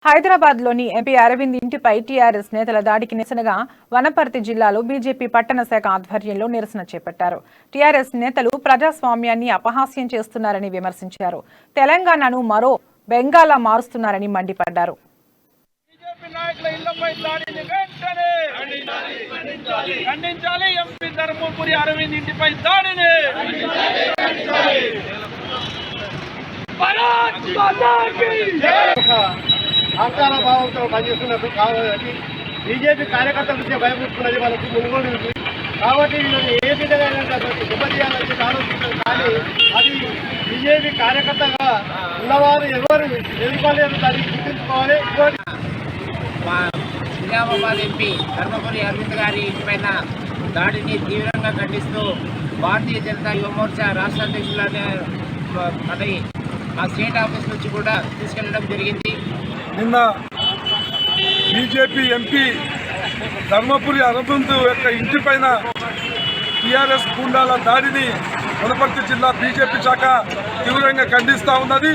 హైదరాబాద్లోని ఎంపీ అరవింద్ ఇంటిపై టీఆర్ఎస్ నేతల దాడికి నిరసనగా వనపర్తి జిల్లాలో బీజేపీ పట్టణ శాఖ ఆధ్వర్యంలో నిరసన చేపట్టారు. టీఆర్ఎస్ నేతలు ప్రజాస్వామ్యాన్ని అపహాస్యం చేస్తున్నారని విమర్శించారు. తెలంగాణను మరో బెంగాల్లా మారుస్తున్నారని మండిపడ్డారు. ఆచార భావంతో పనిచేస్తున్నట్టు కావాలని బీజేపీ కార్యకర్తలు భయపడుతున్నది వాళ్ళకి మునుగోడు కాబట్టి వీళ్ళని ఏ విధంగా దెబ్బతీయాలని ఆలోచిస్తారు. కానీ అది బీజేపీ కార్యకర్తగా ఉన్నవారు ఎవరు ఎదుర్కోలేరు, దాన్ని గుర్తుంచుకోవాలి. నిజామాబాద్ ఎంపీ ధర్మపురి అరవింద్ గారి ఇంటిపైన దాడిని తీవ్రంగా ఖండిస్తూ భారతీయ జనతా యువ మోర్చా రాష్ట్ర అధ్యక్షులని మా స్టేట్ ఆఫీస్ నుంచి కూడా తీసుకెళ్లడం జరిగింది. నిన్న బీజేపీ ఎంపీ ధర్మపురి అరవింద్ యొక్క ఇంటిపైన టీఆర్ఎస్ గుండాల దాడిని వనపర్తి జిల్లా బీజేపీ శాఖ తీవ్రంగా ఖండిస్తూ ఉన్నది.